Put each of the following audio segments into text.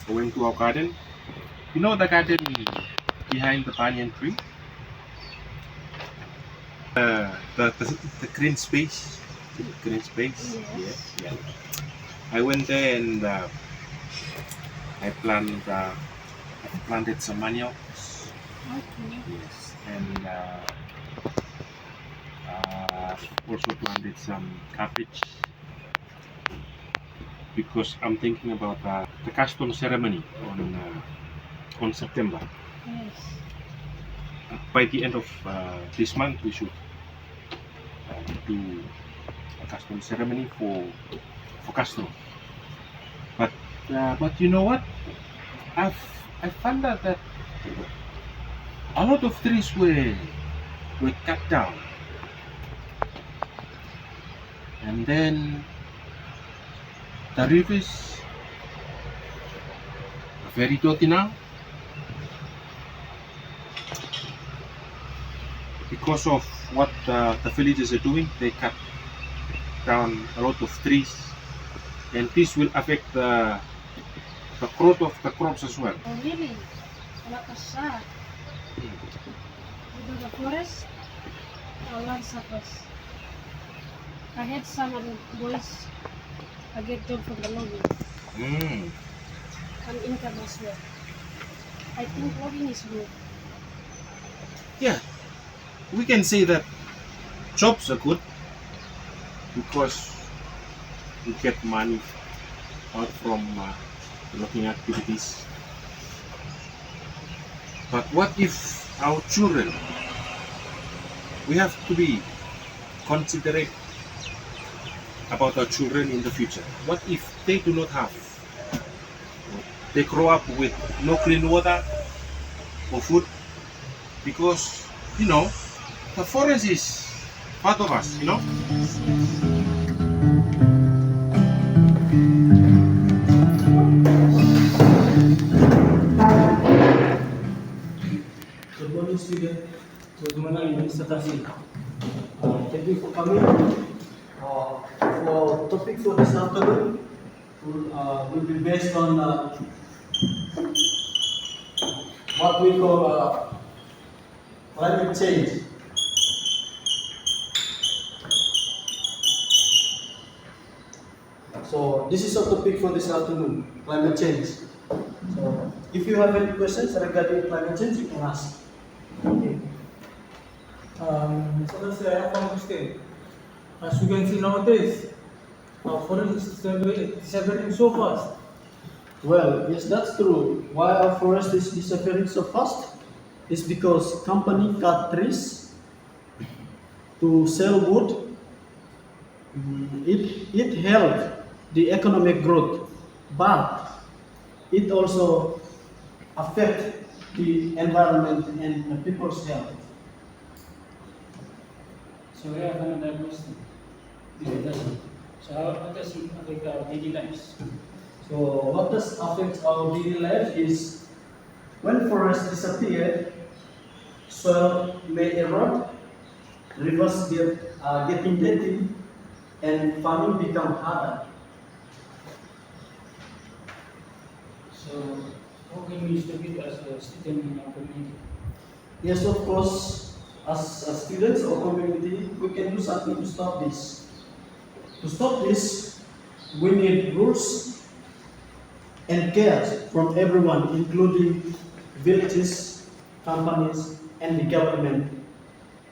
going to our garden. You know the garden behind the banyan tree? The green space. Green space. Yeah, Yes. yeah. I went there and I planted. I planted some manioc. Okay. Yes, and also planted some cabbage because I'm thinking about the custom ceremony on September. Yes. By the end of this month, we should do a custom ceremony for Castro. But you know what? I've I found out that a lot of trees were cut down, and then the rivers are very dirty now because of what the villagers are doing. They cut down a lot of trees, and this will affect the growth of the crops as well. Oh, really? What a sad. Without the forest, our land suffers. I had some other boys get job from the logging Mm. and income as well. I think logging is good. Yeah, we can say that jobs are good because we get money out from logging activities. But what if our children? We have to be considerate about our children in the future. What if they do not have? They grow up with no clean water or food because the forest is part of us. Yes, yes. Good morning, student. Good morning, Mr. Tassin. Thank you for coming. For topic for this afternoon will be based on what we call climate change. So this is our topic for this afternoon, climate change. So if you have any questions regarding climate change, you can ask. Okay. So let's say I have one question. As you can see nowadays, our forest is disappearing so fast. Well, yes, that's true. Why our forest is disappearing so fast? Is because company cut trees to sell wood. It helped the economic growth, but it also affect the environment and the people's health. So we have another question. So how does it affect our daily lives? So what does affect our daily life is when forests disappear, soil may erode, rivers getting dirty, and farming become harder. So how can we stop it as a student in our community? Yes, of course, as students or community, we can do something to stop this. To stop this, we need rules and care from everyone, including villages, companies, and the government,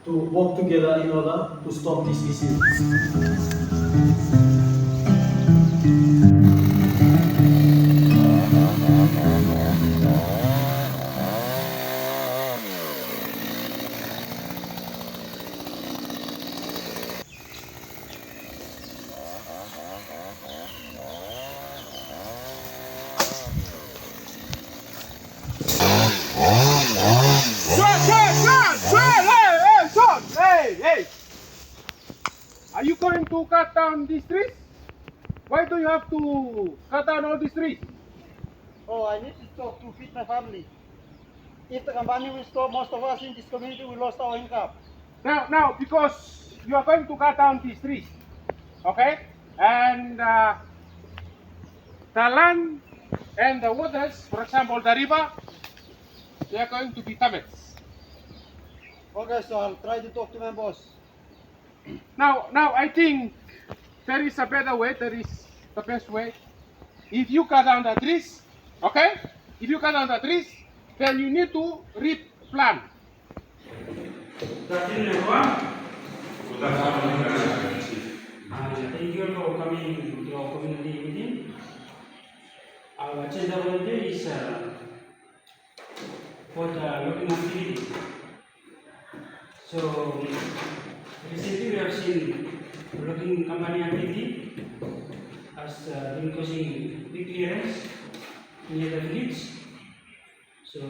to work together in order to stop this issue. Hey! Are you going to cut down these trees? Why do you have to cut down all these trees? Oh, I need to stop to feed my family. If the company will stop, most of us in this community will lose our income. Now, because you are going to cut down these trees, okay? And the land and the waters, for example, the river, they are going to be damaged. Okay, so I'll try to talk to my boss. Now I think there is a better way. There is the best way. If you cut down the trees, okay? If you cut down the trees, then you need to replant. Good afternoon, everyone. Thank you for coming to our community meeting. Our agenda for today is for the logging activity. So, recently we have seen logging company activity has been causing big clearance near the village. So,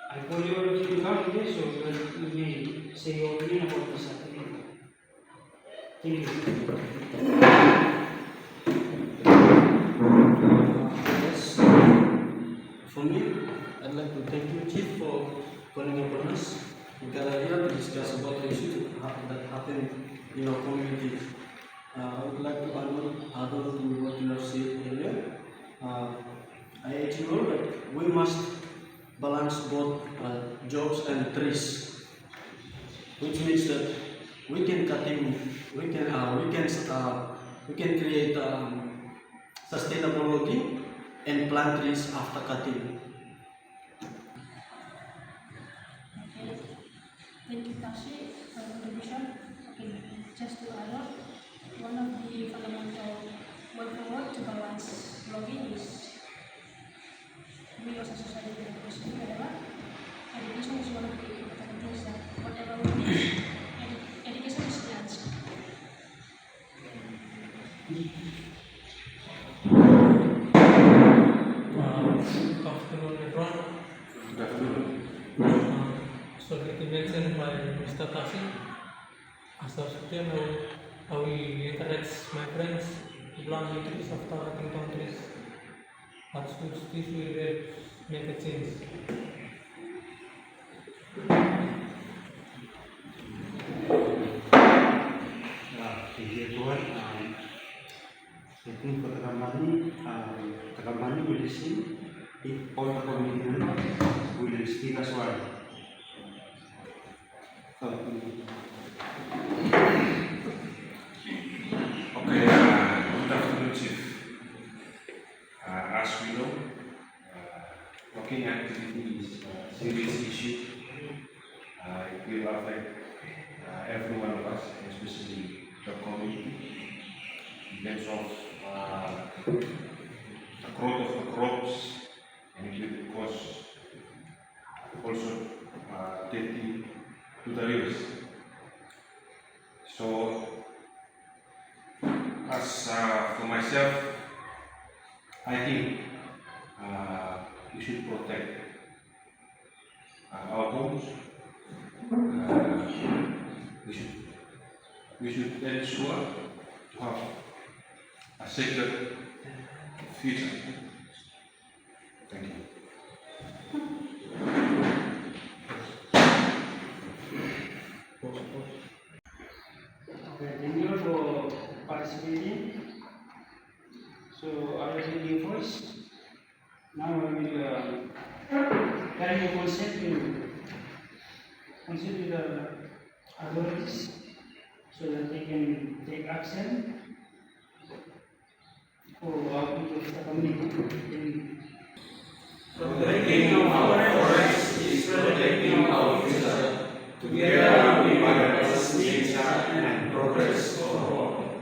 I call you all of you to come today so that you may say your opinion about this activity. Thank you. Yes. For me, I'd like to thank you, Chief, for calling upon us. We gather here to discuss about the issue that happened in our community. I would like to add on to what you have said earlier. I urge you all that we must balance both jobs and trees, which means that we can create sustainable logging and plant trees after cutting. Okay. Thank you, Tashi, for the contribution. Okay, just to add on, one of the fundamental way forward to balance logging is we as a society and education adalah education is one of the important things that whatever we do, education is the answer. Good afternoon, everyone. Good afternoon. So, like you mentioned by Mr. Tashi, as a student, how we encourage my friends to plant new trees after cutting down trees. As this will make a change. Thank you, everyone. I think for the company will listen if all the community members will speak as well. So, Okay, good afternoon, Chief. As we know, logging activity is a serious issue. It will affect every one of us, especially the community, in terms of the growth of the crops, and it will cause also dirty to the rivers. So, as for myself, I think we should protect our homes. We should ensure to have a secure future. Thank you. Okay, thank you for participating. So, I will read your voice. Now I will carry a concept with the authorities so that they can take action for our people of the community. Protecting our forests is protecting our future. Together we balance nature and progress forward.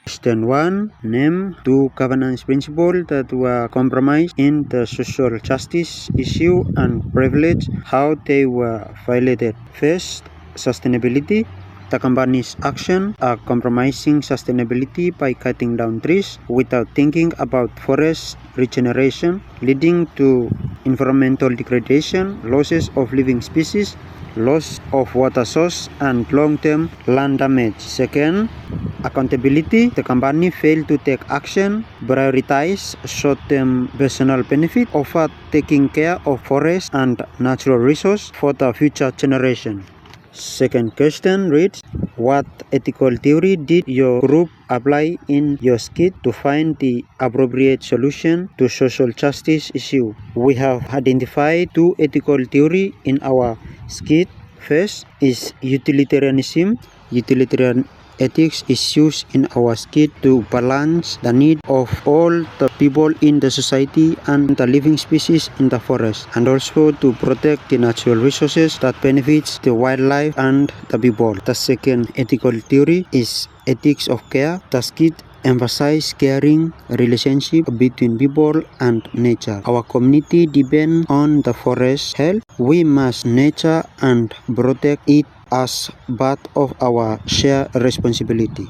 Question 1. Name 2 governance principles that were compromised in the social justice issue and privilege, how they were violated. First, sustainability. The company's action are compromising sustainability by cutting down trees without thinking about forest regeneration, leading to environmental degradation, losses of living species, loss of water source, and long-term land damage. Second, accountability. The company failed to take action, prioritize short-term personal benefit over taking care of forests and natural resources for the future generation. Second question reads, what ethical theory did your group apply in your skit to find the appropriate solution to social justice issue? We have identified two ethical theories in our skit. First is utilitarianism. Utilitarian ethics is used in our skit to balance the need of all the people in the society and the living species in the forest, and also to protect the natural resources that benefits the wildlife and the people. The second ethical theory is ethics of care. The skit emphasize caring relationship between people and nature. Our community depends on the forest health. We must nurture and protect it as part of our shared responsibility.